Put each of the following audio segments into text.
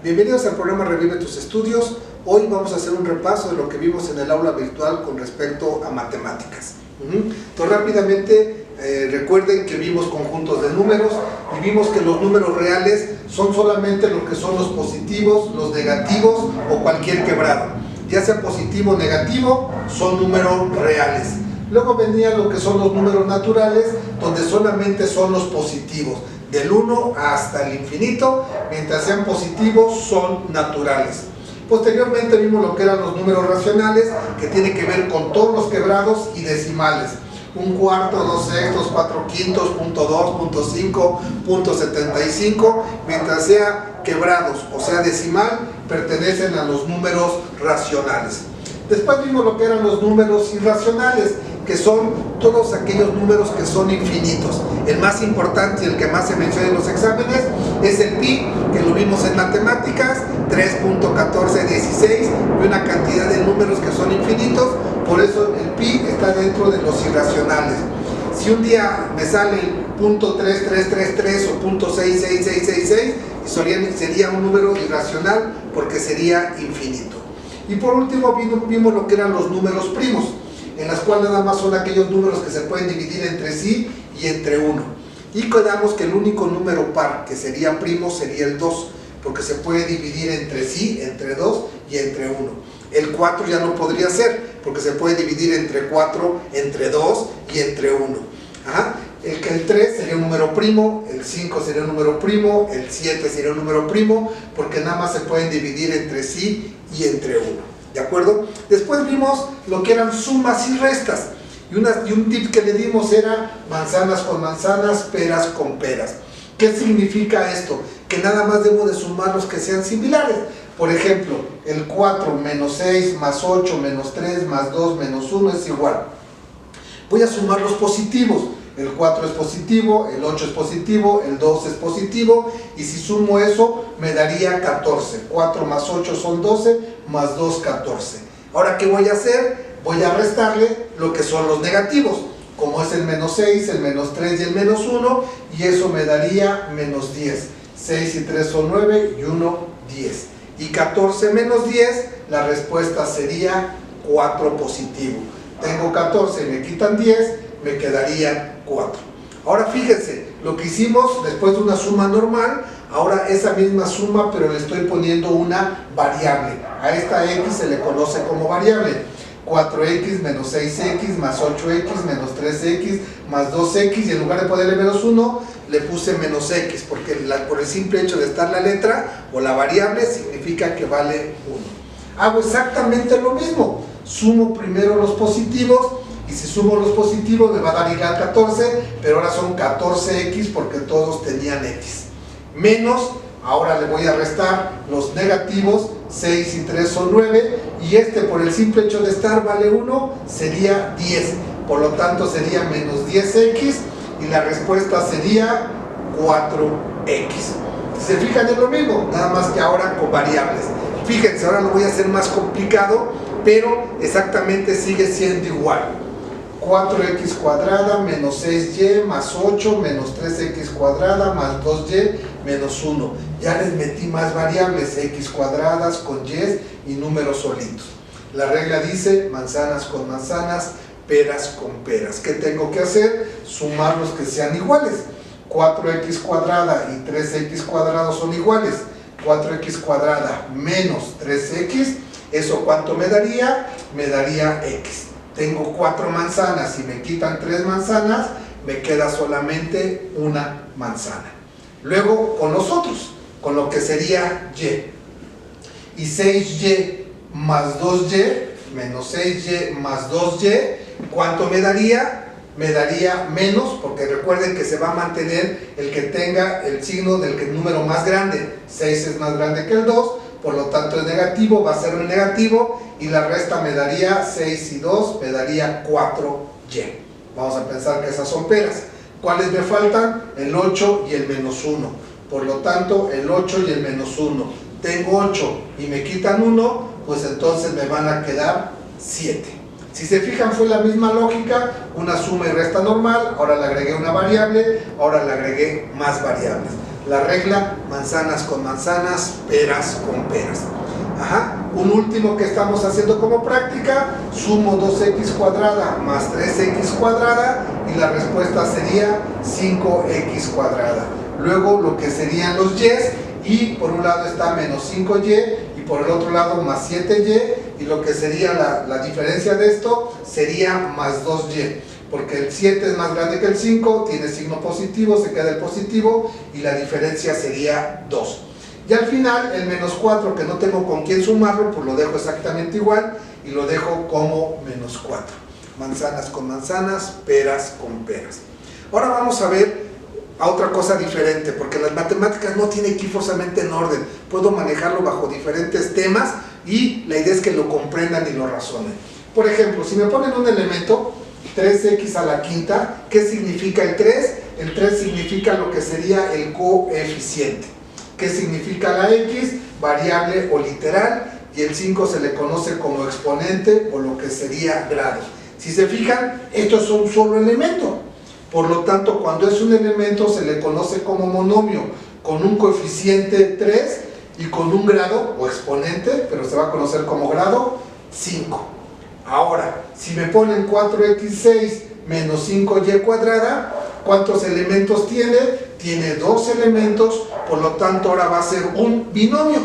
Bienvenidos al programa Revive tus estudios. Hoy vamos a hacer un repaso de lo que vimos en el aula virtual con respecto a matemáticas. Entonces rápidamente recuerden que vimos conjuntos de números y vimos que los números reales son solamente lo que son los positivos, los negativos o cualquier quebrado. Ya sea positivo o negativo, son números reales. Luego venía lo que son los números naturales, donde solamente son los positivos, del 1 hasta el infinito, mientras sean positivos son naturales. Posteriormente vimos lo que eran los números racionales, que tiene que ver con todos los quebrados y decimales. 1/4, 2/6, 4/5, punto 2, punto 5, punto 75, mientras sea quebrados o sea decimal, pertenecen a los números racionales. Después vimos lo que eran los números irracionales, que son todos aquellos números que son infinitos. El más importante y el que más se menciona en los exámenes es el pi, que lo vimos en matemáticas, 3.1416, y una cantidad de números que son infinitos. Por eso el pi está dentro de los irracionales. Si un día me sale el .3333 o .66666, sería un número irracional porque sería infinito. Y por último vimos lo que eran los números primos, en las cuales nada más son aquellos números que se pueden dividir entre sí y entre 1. Y quedamos que el único número par que sería primo sería el 2, porque se puede dividir entre sí, entre 2 y entre 1. El 4 ya no podría ser, porque se puede dividir entre 4, entre 2 y entre 1. El 3 sería un número primo, el 5 sería un número primo, el 7 sería un número primo, porque nada más se pueden dividir entre sí y entre 1. ¿De acuerdo? Después vimos lo que eran sumas y restas. Y un tip que le dimos era manzanas con manzanas, peras con peras. ¿Qué significa esto? Que nada más debo de sumar los que sean similares. Por ejemplo, el 4 menos 6 más 8 menos 3 más 2 menos 1 es igual. Voy a sumar los positivos. El 4 es positivo, el 8 es positivo, el 2 es positivo, y si sumo eso me daría 14. 4 más 8 son 12, más 2, 14. Ahora, ¿qué voy a hacer? Voy a restarle lo que son los negativos, como es el menos 6, el menos 3 y el menos 1, y eso me daría menos 10. 6 y 3 son 9 y 1, 10. Y 14 menos 10, la respuesta sería 4 positivo. Tengo 14 y me quitan 10, me quedaría 4. Ahora fíjense, lo que hicimos después de una suma normal, ahora esa misma suma, pero le estoy poniendo una variable. A esta x se le conoce como variable. 4x menos 6x más 8x menos 3x más 2x, y en lugar de ponerle menos 1, le puse menos x, porque por el simple hecho de estar la letra o la variable significa que vale 1. Hago exactamente lo mismo. Sumo primero los positivos, y si sumo los positivos me va a dar igual 14, pero ahora son 14x porque todos tenían x. Menos, ahora le voy a restar los negativos, 6 y 3 son 9, y este por el simple hecho de estar vale 1, sería 10. Por lo tanto sería menos 10x, y la respuesta sería 4x. Si se fijan es lo mismo, nada más que ahora con variables. Fíjense, ahora lo voy a hacer más complicado, pero exactamente sigue siendo igual. 4x cuadrada menos 6y más 8 menos 3x cuadrada más 2y menos 1. Ya les metí más variables, x cuadradas con y y números solitos. La regla dice manzanas con manzanas, peras con peras. ¿Qué tengo que hacer? Sumar los que sean iguales. 4x cuadrada y 3x cuadrado son iguales. 4x cuadrada menos 3x, ¿eso cuánto me daría? Me daría x. Tengo 4 manzanas y me quitan 3 manzanas, me queda solamente una manzana. Luego con los otros, con lo que sería y. Y 6y más 2y, menos 6y más 2y, ¿cuánto me daría? Me daría menos, porque recuerden que se va a mantener el que tenga el signo del número más grande. 6 es más grande que el 2, por lo tanto es negativo, va a ser un negativo, y la resta me daría 6 y 2, me daría 4y. Vamos a pensar que esas son peras. ¿Cuáles me faltan? El 8 y el menos 1. Por lo tanto, el 8 y el menos 1. Tengo 8 y me quitan 1, pues entonces me van a quedar 7. Si se fijan, fue la misma lógica, una suma y resta normal, ahora le agregué una variable, ahora le agregué más variables. la regla manzanas con manzanas, peras con peras. Un último que estamos haciendo como práctica, sumo 2x cuadrada más 3x cuadrada y la respuesta sería 5x cuadrada. Luego lo que serían los y's, y por un lado está menos 5y y por el otro lado más 7y, y lo que sería la diferencia de esto sería más 2y, porque el 7 es más grande que el 5, tiene signo positivo, se queda el positivo y la diferencia sería 2. Y al final el menos 4, que no tengo con quién sumarlo, pues lo dejo exactamente igual y lo dejo como menos 4. Manzanas con manzanas, peras con peras. Ahora vamos a ver a otra cosa diferente, porque las matemáticas no tienen que ir forzosamente en orden. Puedo manejarlo bajo diferentes temas y la idea es que lo comprendan y lo razonen. Por ejemplo, si me ponen un elemento 3x a la quinta, ¿qué significa el 3? El 3 significa lo que sería el coeficiente. ¿Qué significa la x? Variable o literal, y el 5 se le conoce como exponente o lo que sería grado. Si se fijan, estos son un solo elemento. Por lo tanto, cuando es un elemento se le conoce como monomio, con un coeficiente 3 y con un grado o exponente, pero se va a conocer como grado 5. Ahora, si me ponen 4x6 menos 5y cuadrada, ¿cuántos elementos tiene? Tiene 2 elementos, por lo tanto ahora va a ser un binomio,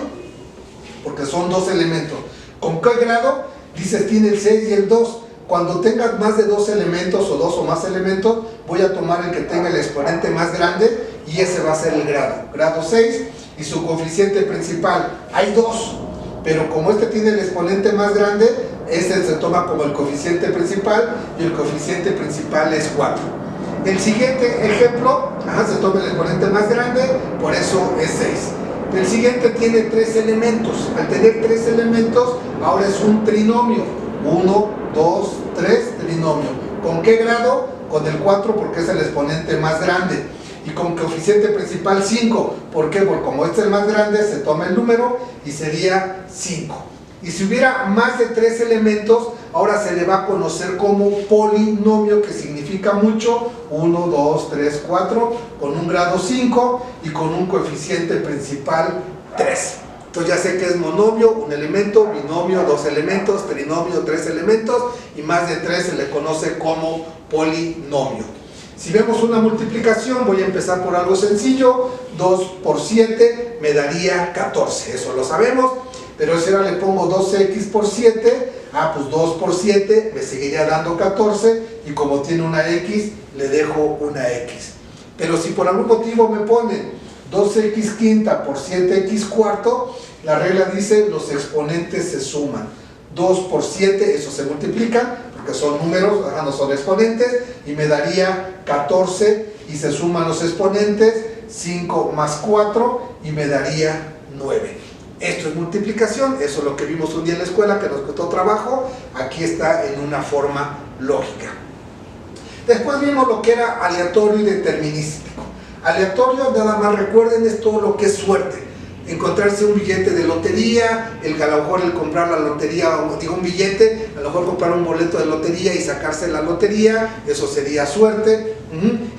porque son 2 elementos. ¿Con qué grado? Dices, tiene el 6 y el 2. Cuando tengas más de 2 elementos o 2 o más elementos, voy a tomar el que tenga el exponente más grande y ese va a ser el grado. Grado 6 y su coeficiente principal. Hay 2, pero como este tiene el exponente más grande, este se toma como el coeficiente principal y el coeficiente principal es 4. El siguiente ejemplo, se toma el exponente más grande, por eso es 6. El siguiente tiene 3 elementos. Al tener 3 elementos, ahora es un trinomio. 1, 2, 3, trinomio. ¿Con qué grado? Con el 4 porque es el exponente más grande. Y con coeficiente principal 5. ¿Por qué? Porque como este es el más grande, se toma el número y sería 5. Y si hubiera más de 3 elementos, ahora se le va a conocer como polinomio, que significa mucho, 1, 2, 3, 4, con un grado 5 y con un coeficiente principal 3. Entonces ya sé que es monomio, un elemento, binomio, 2 elementos, trinomio, 3 elementos, y más de 3 se le conoce como polinomio. Si vemos una multiplicación, voy a empezar por algo sencillo. 2 por 7 me daría 14, eso lo sabemos. Pero si ahora le pongo 2x por 7, pues 2 por 7 me seguiría dando 14, y como tiene una x, le dejo una x. Pero si por algún motivo me ponen 2x quinta por 7x cuarto, la regla dice los exponentes se suman. 2 por 7, eso se multiplica, porque son números, no son exponentes, y me daría 14, y se suman los exponentes, 5 más 4, y me daría 9. Esto es multiplicación, eso es lo que vimos un día en la escuela, que nos costó trabajo. Aquí está en una forma lógica. Después vimos lo que era aleatorio y determinístico. Aleatorio, nada más recuerden, es todo lo que es suerte. Encontrarse un billete de lotería, a lo mejor el comprar la lotería, digo un billete, a lo mejor comprar un boleto de lotería y sacarse la lotería, eso sería suerte.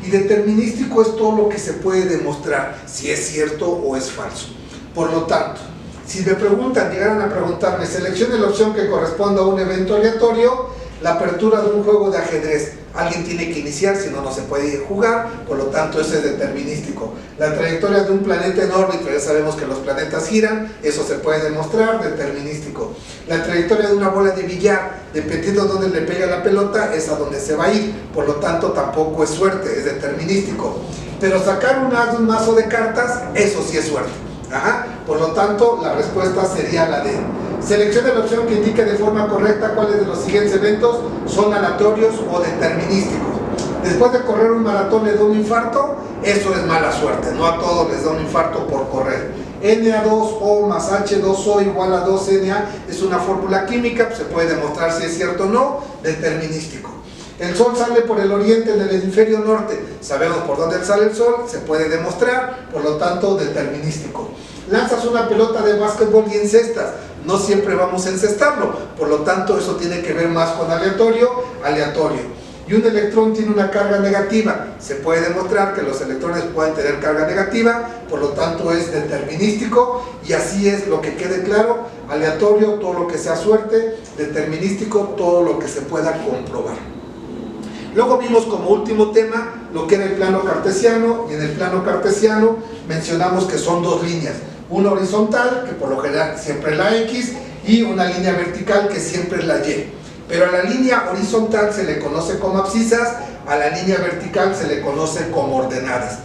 Y determinístico es todo lo que se puede demostrar, si es cierto o es falso. Por lo tanto, si me preguntan, llegaran a preguntarme, seleccione la opción que corresponda a un evento aleatorio, la apertura de un juego de ajedrez. Alguien tiene que iniciar, si no, no se puede jugar, por lo tanto, eso es determinístico. La trayectoria de un planeta en órbita, ya sabemos que los planetas giran, eso se puede demostrar, determinístico. La trayectoria de una bola de billar, dependiendo de dónde le pega la pelota, es a donde se va a ir, por lo tanto, tampoco es suerte, es determinístico. Pero sacar un as de un mazo de cartas, eso sí es suerte. Por lo tanto, la respuesta sería la D. Seleccione la opción que indique de forma correcta cuáles de los siguientes eventos son aleatorios o determinísticos. Después de correr un maratón le da un infarto, eso es mala suerte, no a todos les da un infarto por correr. Na2O más H2O igual a 2Na es una fórmula química, se puede demostrar si es cierto o no, determinístico. El sol sale por el oriente en el hemisferio norte, sabemos por dónde sale el sol, se puede demostrar, por lo tanto determinístico. Lanzas una pelota de básquetbol y encestas, no siempre vamos a encestarlo, por lo tanto eso tiene que ver más con aleatorio, aleatorio. y un electrón tiene una carga negativa. Se puede demostrar que los electrones pueden tener carga negativa, por lo tanto es determinístico, y así es, lo que quede claro: aleatorio todo lo que sea suerte, determinístico todo lo que se pueda comprobar. Luego vimos como último tema lo que era el plano cartesiano, y en el plano cartesiano mencionamos que son dos líneas: una horizontal, que por lo general siempre es la X, y una línea vertical, que siempre es la Y. Pero a la línea horizontal se le conoce como abscisas, a la línea vertical se le conoce como ordenadas.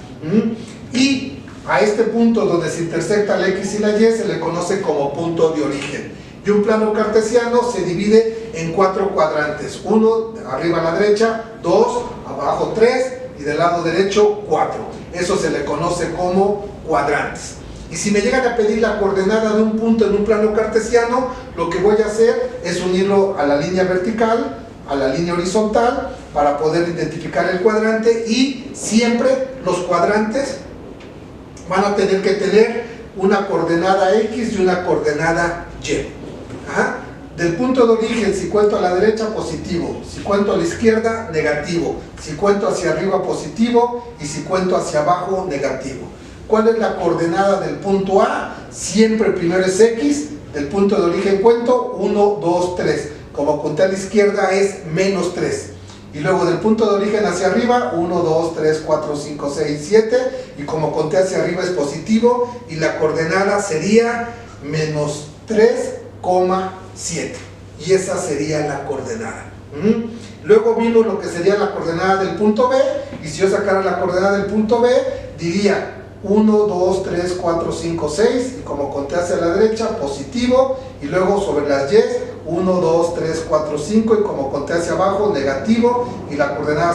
Y a este punto donde se intersecta la X y la Y se le conoce como punto de origen. Y un plano cartesiano se divide en 4 cuadrantes: 1 arriba a la derecha, 2 abajo, 3 y del lado derecho 4. Eso se le conoce como cuadrantes. Y si me llegan a pedir la coordenada de un punto en un plano cartesiano, lo que voy a hacer es unirlo a la línea vertical, a la línea horizontal, para poder identificar el cuadrante. Y siempre los cuadrantes van a tener que tener una coordenada X y una coordenada Y. Del punto de origen, si cuento a la derecha, positivo; si cuento a la izquierda, negativo; si cuento hacia arriba, positivo; y si cuento hacia abajo, negativo. ¿Cuál es la coordenada del punto A? Siempre primero es X. Del punto de origen cuento 1, 2, 3. Como conté a la izquierda es menos 3. Y luego del punto de origen hacia arriba, 1, 2, 3, 4, 5, 6, 7. Y como conté hacia arriba es positivo. Y la coordenada sería menos 3,7. Y esa sería la coordenada. Luego vimos lo que sería la coordenada del punto B. Y si yo sacara la coordenada del punto B, diría 1, 2, 3, 4, 5, 6, y como conté hacia la derecha, positivo, y luego sobre las Y, 1, 2, 3, 4, 5, y como conté hacia abajo, negativo, y la coordenada